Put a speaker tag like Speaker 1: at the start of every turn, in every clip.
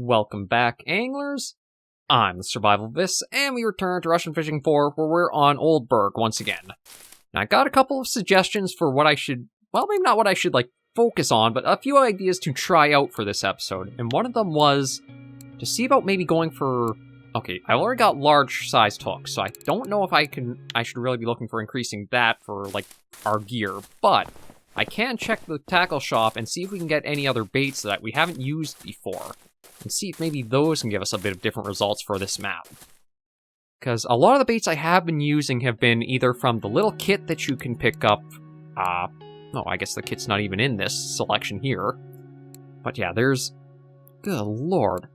Speaker 1: Welcome back, anglers. I'm the Survivalist, and we return to Russian Fishing 4, where we're on Old Burg once again. Now, I got a couple of suggestions for what I should, well, maybe not what I should, focus on, but a few ideas to try out for this episode. And one of them was to see about maybe going for, okay, I already got large-sized hooks, so I don't know if I should really be looking for increasing that for, our gear, but I can check the tackle shop and see if we can get any other baits that we haven't used before, and see if maybe those can give us a bit of different results for this map. Because a lot of the baits I have been using have been either from the little kit that you can pick up, no, I guess the kit's not even in this selection here. But yeah, there's, good lord,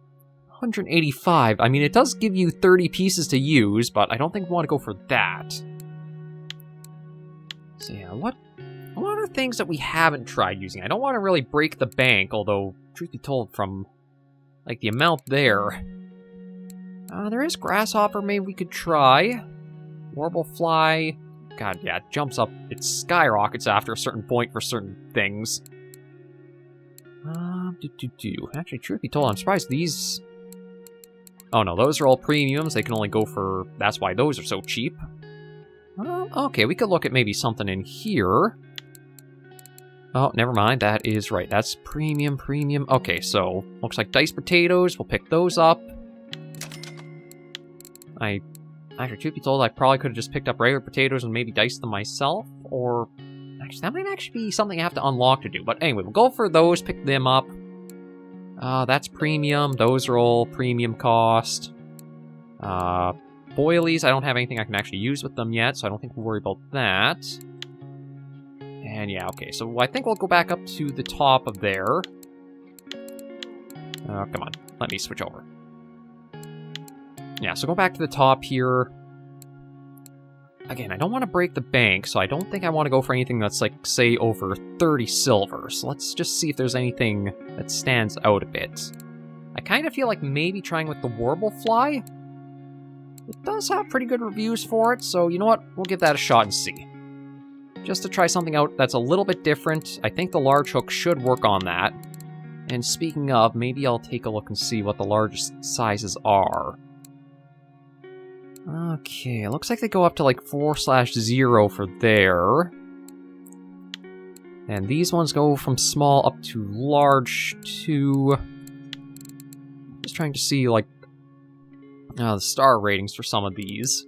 Speaker 1: 185. I mean, it does give you 30 pieces to use, but I don't think we want to go for that. So yeah, what are things that we haven't tried using? I don't want to really break the bank, although, truth be told, from, the amount there. There is grasshopper maybe we could try. Warblefly. God, yeah, it jumps up. It skyrockets after a certain point for certain things. Actually, truth be told, I'm surprised these... Oh no, those are all premiums. They can only go for... That's why those are so cheap. Okay, we could look at maybe something in here. Oh, never mind. That is right. That's premium. Okay, so looks like diced potatoes. We'll pick those up. Actually, truth be told, I probably could have just picked up regular potatoes and maybe diced them myself. Or, actually, that might actually be something I have to unlock to do. But anyway, we'll go for those, pick them up. That's premium. Those are all premium cost. Boilies, I don't have anything I can actually use with them yet, so I don't think we'll worry about that. And yeah, okay, so I think we'll go back up to the top of there. Come on, let me switch over. Yeah, so go back to the top here. Again, I don't want to break the bank, so I don't think I want to go for anything that's, say, over 30 silver. So let's just see if there's anything that stands out a bit. I kind of feel like maybe trying with the Warblefly. It does have pretty good reviews for it, so you know what? We'll give that a shot and see. Just to try something out that's a little bit different. I think the large hook should work on that. And speaking of, maybe I'll take a look and see what the largest sizes are. Okay, it looks like they go up to 4/0 for there. And these ones go from small up to large to... Just trying to see, the star ratings for some of these.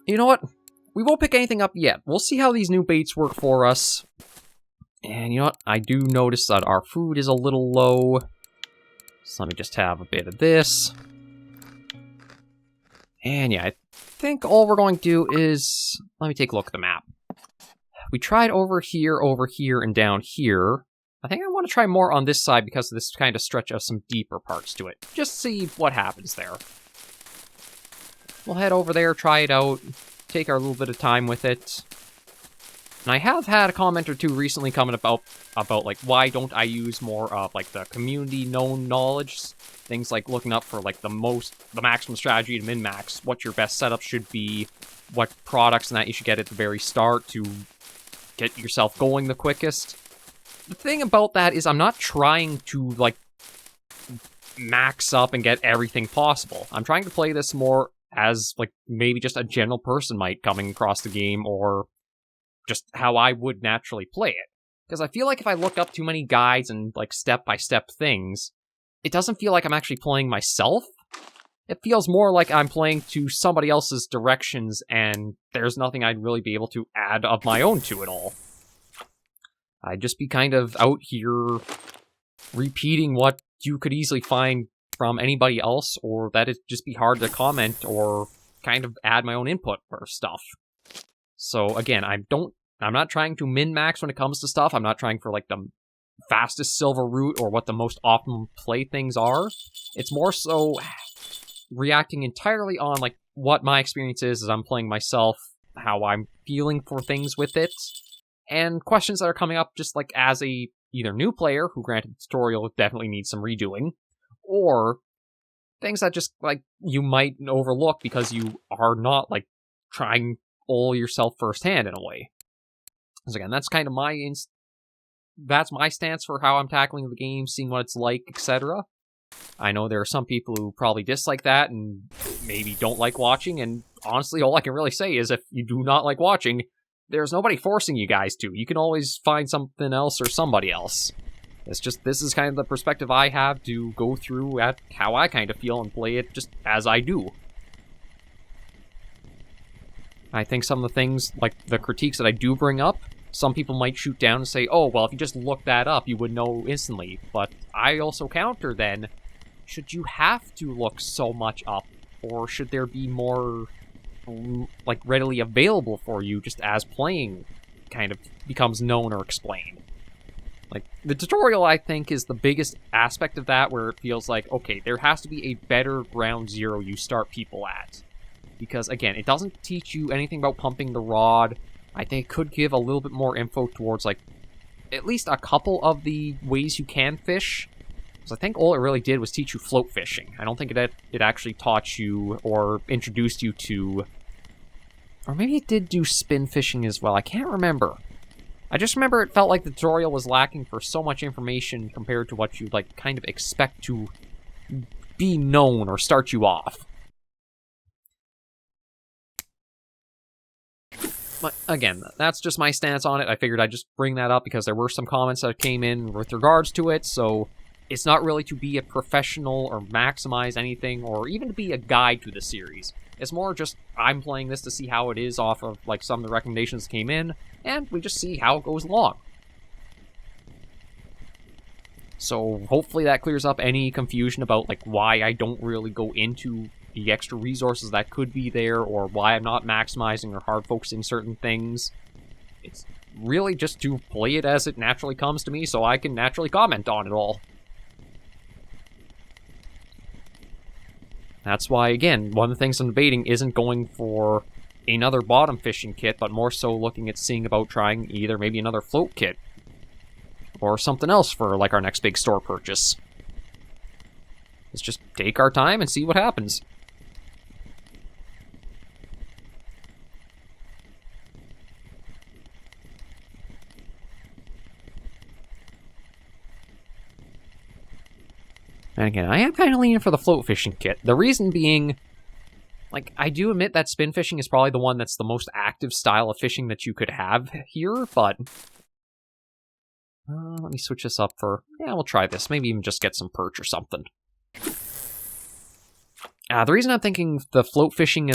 Speaker 1: You know what? We won't pick anything up yet. We'll see how these new baits work for us. And you know what? I do notice that our food is a little low. So let me just have a bit of this. And yeah, I think all we're going to do is... Let me take a look at the map. We tried over here, and down here. I think I want to try more on this side because of this kind of stretch of some deeper parts to it. Just see what happens there. We'll head over there, try it out, take our little bit of time with it. And I have had a comment or two recently coming about why don't I use more of, the community-known knowledge? Things like looking up for, the maximum strategy to min-max, what your best setup should be, what products and that you should get at the very start to get yourself going the quickest. The thing about that is I'm not trying to, max up and get everything possible. I'm trying to play this more as, maybe just a general person might coming across the game, or just how I would naturally play it. Because I feel like if I look up too many guides and, step-by-step things, it doesn't feel like I'm actually playing myself. It feels more like I'm playing to somebody else's directions, and there's nothing I'd really be able to add of my own to it all. I'd just be kind of out here repeating what you could easily find from anybody else, or that it'd just be hard to comment or kind of add my own input for stuff. So again, I'm not trying to min-max when it comes to stuff. I'm not trying for the fastest silver route or what the most optimal play things are. It's more so reacting entirely on what my experience is as I'm playing myself, how I'm feeling for things with it, and questions that are coming up just as a either new player, who granted the tutorial definitely needs some redoing, or things that just you might overlook because you are not trying all yourself firsthand in a way. Because again, that's kind of my that's my stance for how I'm tackling the game, seeing what it's like, etc. I know there are some people who probably dislike that and maybe don't like watching, and honestly, all I can really say is if you do not like watching, there's nobody forcing you guys to. You can always find something else or somebody else. It's just, this is kind of the perspective I have to go through at how I kind of feel and play it just as I do. I think some of the things, like the critiques that I do bring up, some people might shoot down and say, oh, well, if you just look that up, you would know instantly. But I also counter then, should you have to look so much up? Or should there be more, like, readily available for you just as playing kind of becomes known or explained? Like, the tutorial, I think, is the biggest aspect of that, where it feels like, okay, there has to be a better ground zero you start people at. Because, again, it doesn't teach you anything about pumping the rod. I think it could give a little bit more info towards, like, at least a couple of the ways you can fish. Because I think all it really did was teach you float fishing. I don't think it actually taught you or introduced you to... Or maybe it did do spin fishing as well. I can't remember. I just remember it felt like the tutorial was lacking for so much information compared to what you'd, like, kind of expect to be known or start you off. But again, that's just my stance on it. I figured I'd just bring that up because there were some comments that came in with regards to it, so it's not really to be a professional or maximize anything or even to be a guide to the series. It's more just, I'm playing this to see how it is off of, like, some of the recommendations that came in, and we just see how it goes along. So hopefully that clears up any confusion about, like, why I don't really go into the extra resources that could be there, or why I'm not maximizing or hard focusing certain things. It's really just to play it as it naturally comes to me, so I can naturally comment on it all. That's why, again, one of the things I'm debating isn't going for another bottom fishing kit, but more so looking at seeing about trying either maybe another float kit, or something else for, like, our next big store purchase. Let's just take our time and see what happens. And again, I am kind of leaning for the float fishing kit. The reason being, like, I do admit that spin fishing is probably the one that's the most active style of fishing that you could have here, but... let me switch this up for... Yeah, we'll try this. Maybe even just get some perch or something. The reason I'm thinking the float fishing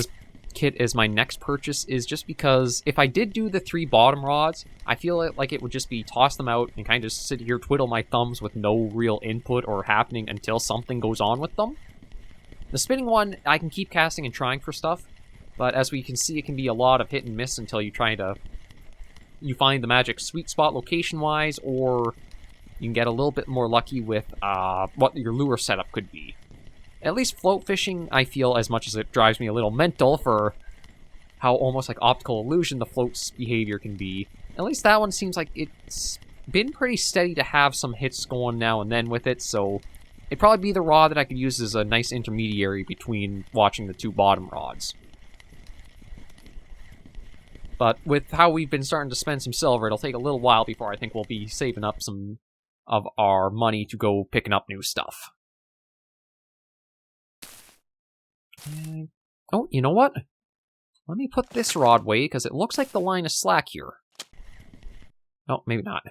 Speaker 1: kit is my next purchase is just because if I did do the 3 bottom rods, I feel like it would just be toss them out and kind of sit here, twiddle my thumbs with no real input or happening until something goes on with them. The spinning one, I can keep casting and trying for stuff, but as we can see, it can be a lot of hit and miss until you find the magic sweet spot location-wise, or you can get a little bit more lucky with what your lure setup could be. At least float fishing, I feel, as much as it drives me a little mental for how almost like optical illusion the float's behavior can be, at least that one seems like it's been pretty steady to have some hits going now and then with it, so it'd probably be the rod that I could use as a nice intermediary between watching the 2 bottom rods. But with how we've been starting to spend some silver, it'll take a little while before I think we'll be saving up some of our money to go picking up new stuff. Oh, you know what? Let me put this rod away, because it looks like the line is slack here. Oh, maybe not.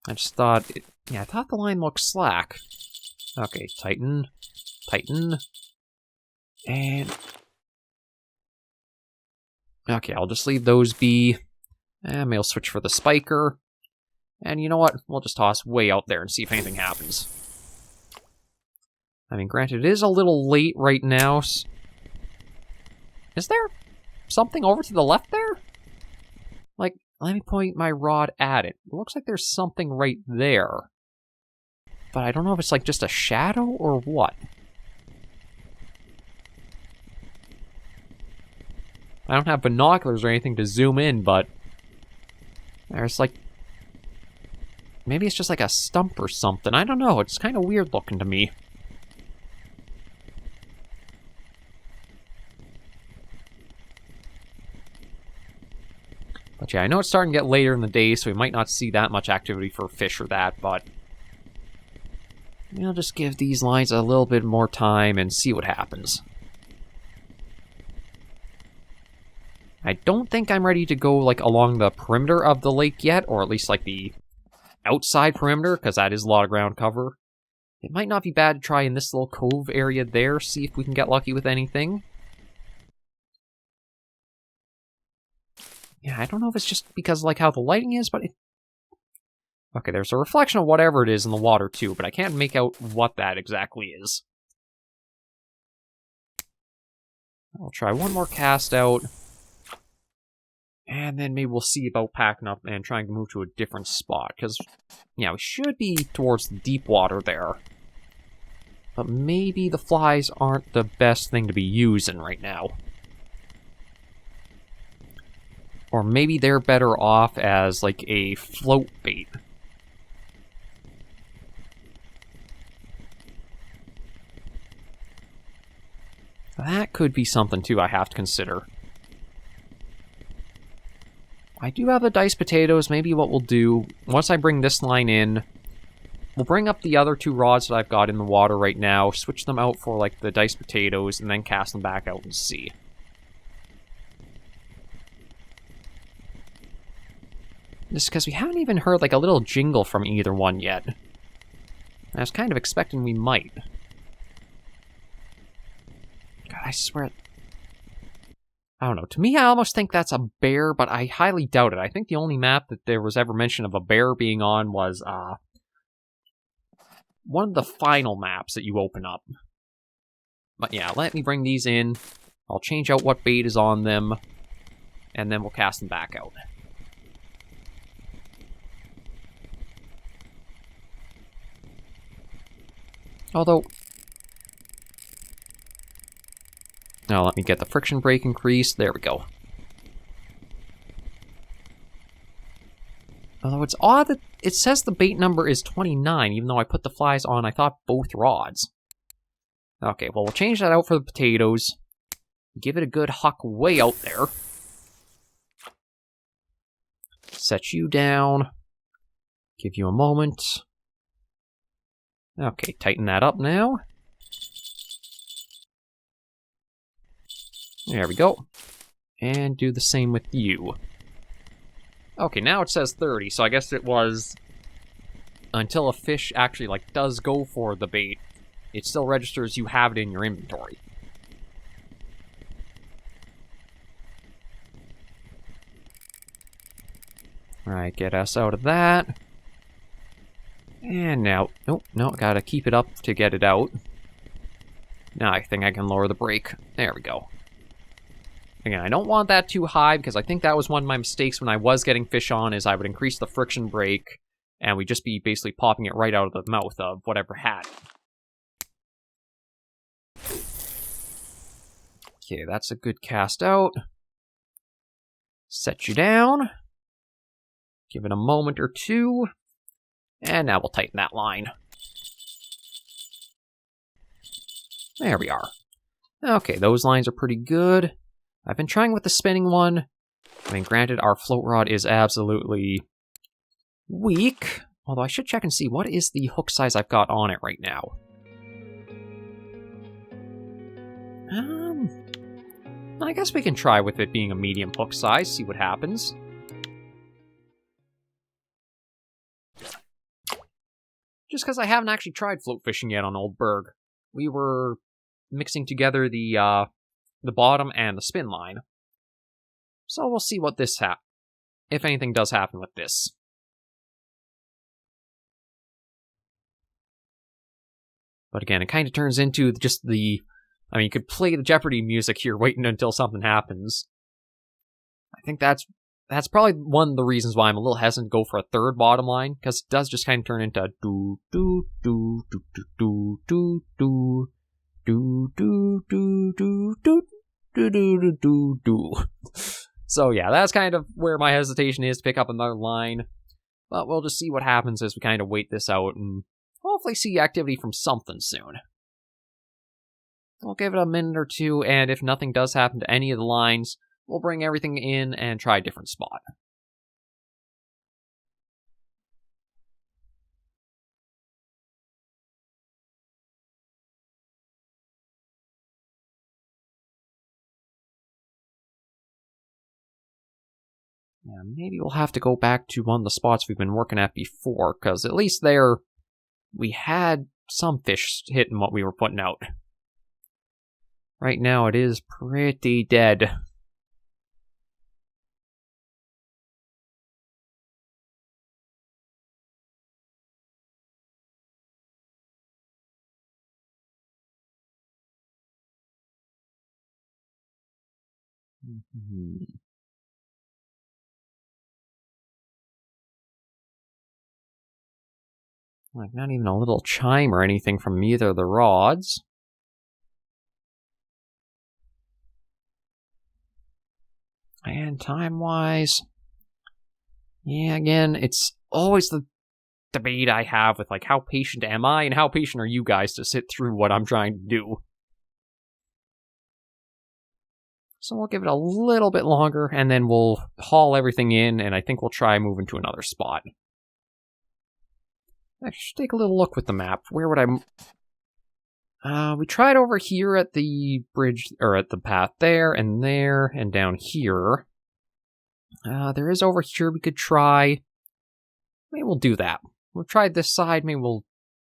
Speaker 1: I just thought... I thought the line looked slack. Okay, tighten. Tighten. And... Okay, I'll just leave those be. And maybe I'll switch for the spiker. And you know what? We'll just toss way out there and see if anything happens. I mean, granted, it is a little late right now. Is there something over to the left there? Like, let me point my rod at it. It looks like there's something right there. But I don't know if it's like just a shadow or what. I don't have binoculars or anything to zoom in, but there's like... Maybe it's just like a stump or something. I don't know. It's kind of weird looking to me. But yeah, I know it's starting to get later in the day, so we might not see that much activity for fish or that, but we'll just give these lines a little bit more time and see what happens. I don't think I'm ready to go, like, along the perimeter of the lake yet, or at least, like, the outside perimeter, because that is a lot of ground cover. It might not be bad to try in this little cove area there, see if we can get lucky with anything. Yeah, I don't know if it's just because, like, how the lighting is, but okay, there's a reflection of whatever it is in the water, too, but I can't make out what that exactly is. I'll try one more cast out. And then maybe we'll see about packing up and trying to move to a different spot. Because, yeah, we should be towards the deep water there. But maybe the flies aren't the best thing to be using right now. Or maybe they're better off as, like, a float bait. That could be something, too, I have to consider. I do have the diced potatoes. Maybe what we'll do, once I bring this line in, we'll bring up the other 2 rods that I've got in the water right now, switch them out for, like, the diced potatoes, and then cast them back out and see. Just because we haven't even heard, like, a little jingle from either one yet. I was kind of expecting we might. God, I swear... I don't know. To me, I almost think that's a bear, but I highly doubt it. I think the only map that there was ever mention of a bear being on was one of the final maps that you open up. But yeah, let me bring these in. I'll change out what bait is on them, and then we'll cast them back out. Although... Now let me get the friction brake increased. There we go. Although it's odd that it says the bait number is 29, even though I put the flies on, I thought, both rods. Okay, well, we'll change that out for the potatoes. Give it a good huck way out there. Set you down. Give you a moment. Okay, tighten that up now. There we go. And do the same with you. Okay, now it says 30, so I guess it was until a fish actually, like, does go for the bait, it still registers you have it in your inventory. Alright, get us out of that. And now, oh, no, gotta keep it up to get it out. Now I think I can lower the brake. There we go. Again, I don't want that too high, because I think that was one of my mistakes when I was getting fish on, is I would increase the friction brake, and we'd just be basically popping it right out of the mouth of whatever had it. Okay, that's a good cast out. Set you down. Give it a moment or two. And now we'll tighten that line. There we are. Okay, those lines are pretty good. I've been trying with the spinning one. I mean, granted, our float rod is absolutely weak. Although I should check and see, what is the hook size I've got on it right now? I guess we can try with it being a medium hook size, see what happens. Just because I haven't actually tried float fishing yet on Old Burg. We were mixing together the bottom and the spin line. So we'll see what this if anything does happen with this. But again, it kind of turns into just the... I mean, you could play the Jeopardy music here, waiting until something happens. I think that's probably one of the reasons why I'm a little hesitant to go for a third bottom line, because it does just kind of turn into do do do do do do do do do do do do do do do do. So yeah, that's kind of where my hesitation is to pick up another line. But we'll just see what happens as we kind of wait this out and hopefully see activity from something soon. We'll give it a minute or two, and if nothing does happen to any of the lines, we'll bring everything in and try a different spot. Yeah, maybe we'll have to go back to one of the spots we've been working at before, because at least there we had some fish hitting what we were putting out. Right now it is pretty dead. Like, not even a little chime or anything from either of the rods. And time-wise, yeah, again, it's always the debate I have with, like, how patient am I and how patient are you guys to sit through what I'm trying to do. So we'll give it a little bit longer, and then we'll haul everything in, and I think we'll try moving to another spot. I should take a little look with the map. Where would I... we tried over here at the bridge, or at the path there, and down here. There is over here we could try. Maybe we'll do that. We'll try this side, maybe we'll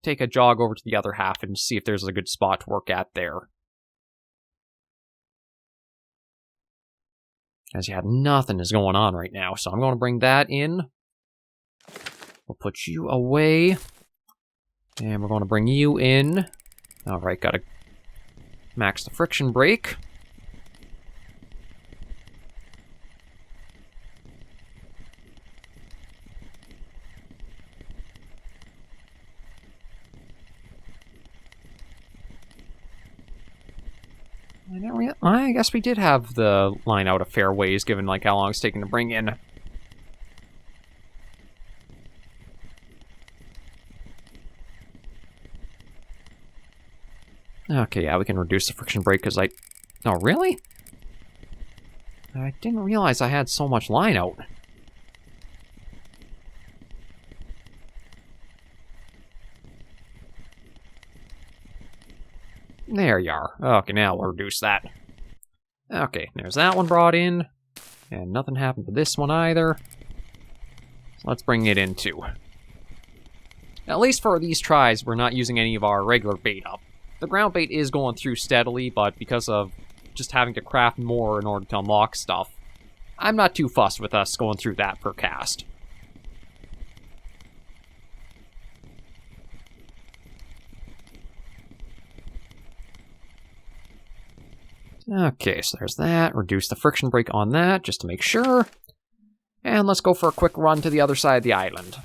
Speaker 1: take a jog over to the other half and see if there's a good spot to work at there. As yeah, nothing is going on right now, so I'm going to bring that in. We'll put you away. And we're going to bring you in. Alright, gotta max the friction brake. I guess we did have the line out a fair ways, given like how long it's taken to bring in. Okay, yeah, we can reduce the friction brake because I... Oh, really? I didn't realize I had so much line out. There you are. Okay, now we'll reduce that. Okay, there's that one brought in. And nothing happened to this one either. So let's bring it in too. At least for these tries, we're not using any of our regular bait up. The ground bait is going through steadily, but because of just having to craft more in order to unlock stuff, I'm not too fussed with us going through that per cast. Okay, so there's that. Reduce the friction brake on that, just to make sure. And let's go for a quick run to the other side of the island.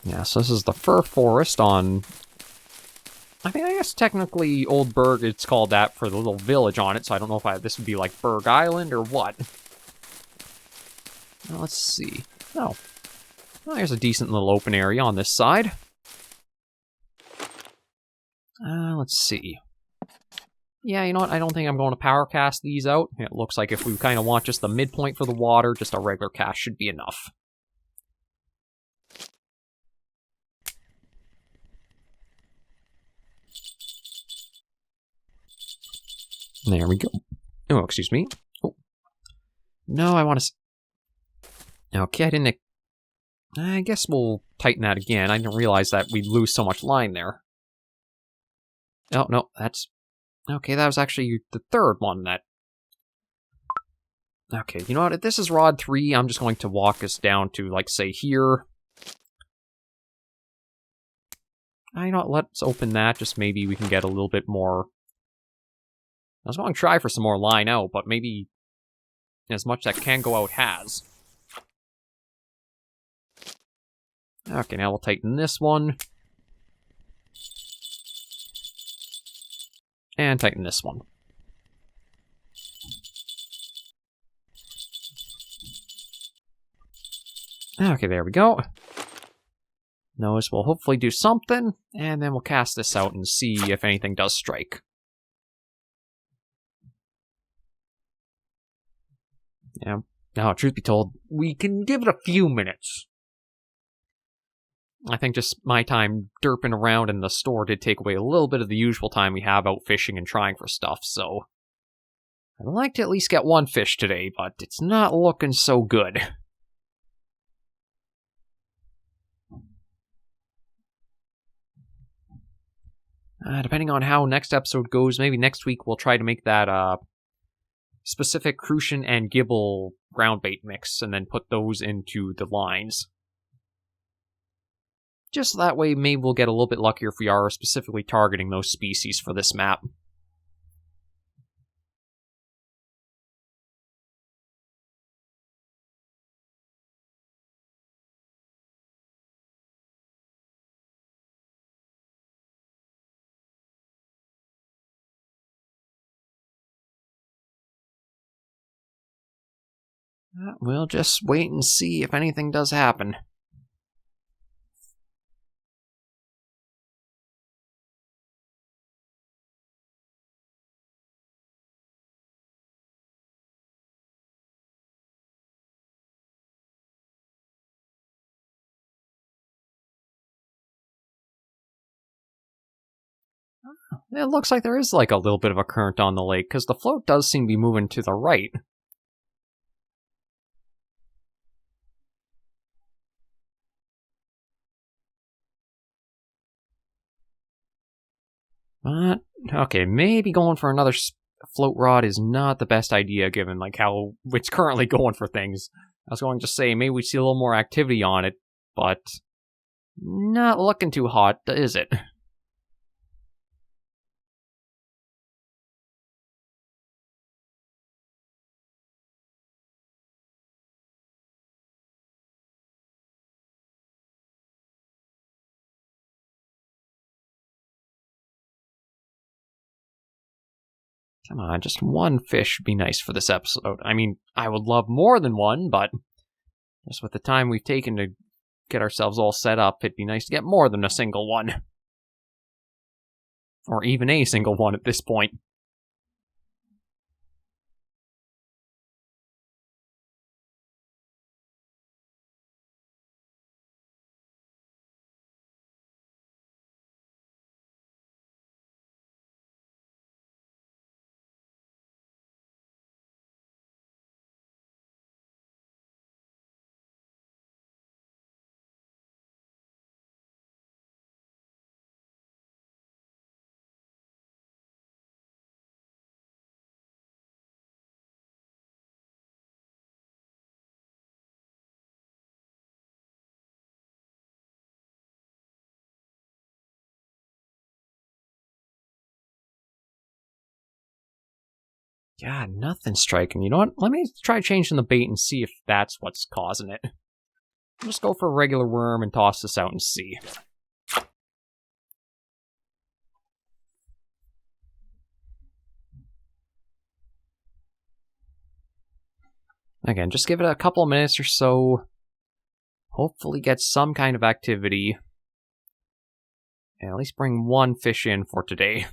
Speaker 1: Yeah, so this is the fir forest on... I guess technically Old Burg, it's called that for the little village on it, so I don't know if this would be like Burg Island or what. Now, let's see. Oh. Well, there's a decent little open area on this side. Let's see. Yeah, you know what? I don't think I'm going to power cast these out. It looks like if we kind of want just the midpoint for the water, just a regular cast should be enough. There we go. Oh, excuse me. Oh. No, I want to... Okay, I didn't... I guess we'll tighten that again. I didn't realize that we'd lose so much line there. Oh, no, that's... Okay, that was actually the third one that... Okay, you know what? If this is rod 3, I'm just going to walk us down to, like, say, here. You know what? Let's open that. Just maybe we can get a little bit more... I was going to try for some more line out, but maybe as much that can go out has. Okay, now we'll tighten this one. And tighten this one. Okay, there we go. Notice we'll hopefully do something, and then we'll cast this out and see if anything does strike. Yeah. Now, truth be told, we can give it a few minutes. I think just my time derping around in the store did take away a little bit of the usual time we have out fishing and trying for stuff, so I'd like to at least get one fish today, but it's not looking so good. Depending on how next episode goes, maybe next week we'll try to make that specific crucian and gibble ground bait mix and then put those into the lines. Just that way, maybe we'll get a little bit luckier if we are specifically targeting those species for this map. We'll just wait and see if anything does happen. It looks like there is like a little bit of a current on the lake, because the float does seem to be moving to the right. But, okay, maybe going for another float rod is not the best idea given like how it's currently going for things. I was going to say maybe we see a little more activity on it, but not looking too hot, is it? Come on, just one fish would be nice for this episode. I mean, I would love more than one, but just with the time we've taken to get ourselves all set up, it'd be nice to get more than a single one. Or even a single one at this point. God, nothing's striking. You know what? Let me try changing the bait and see if that's what's causing it. I'll just go for a regular worm and toss this out and see. Again, just give it a couple of minutes or so. Hopefully get some kind of activity. And at least bring one fish in for today.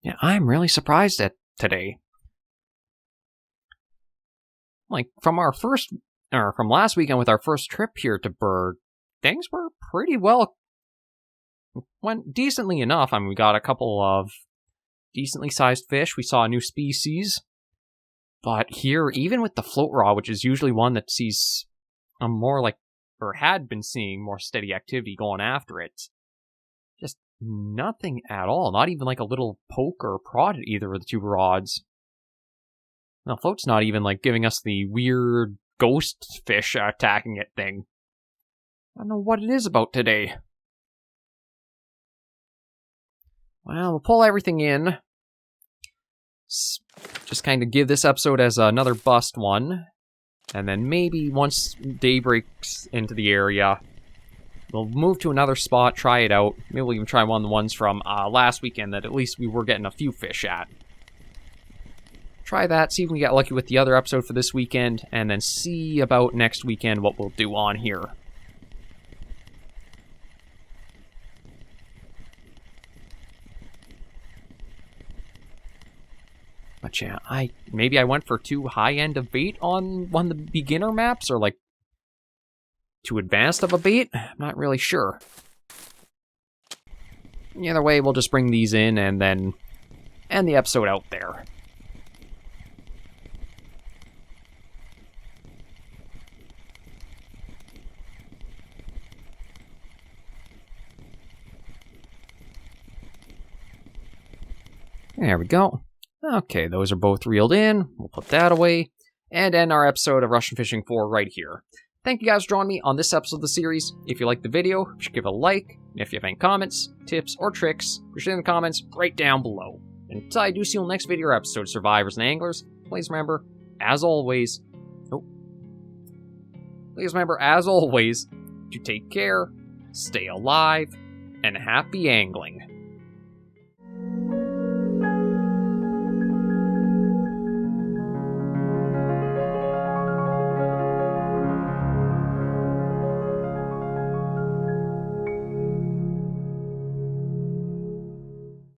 Speaker 1: Yeah, I'm really surprised at today. Like, from last weekend with our first trip here to Burg, things were pretty well, went decently enough. I mean, we got a couple of decently sized fish. We saw a new species. But here, even with the float rod, which is usually one that sees a more like, or had been seeing more steady activity going after it, just nothing at all. Not even like a little poke or prod at either of the two rods. Now, float's not even like giving us the weird ghost fish attacking it thing. I don't know what it is about today. Well, we'll pull everything in. Just kind of give this episode as another bust one. And then maybe once day breaks into the area, we'll move to another spot, try it out. Maybe we'll even try one of the ones from last weekend that at least we were getting a few fish at. Try that, see if we get lucky with the other episode for this weekend, and then see about next weekend what we'll do on here. But yeah, maybe I went for too high-end of bait on one of the beginner maps, or like too advanced of a bait? I'm not really sure. Either way, we'll just bring these in and then end the episode out there. There we go. Okay, those are both reeled in. We'll put that away and end our episode of Russian Fishing 4 right here. Thank you guys for joining me on this episode of the series. If you liked the video, you should give it a like. And if you have any comments, tips, or tricks, share in the comments right down below. And until I do see you in the next video or episode of Survivors and Anglers, please remember, as always, to take care, stay alive, and happy angling.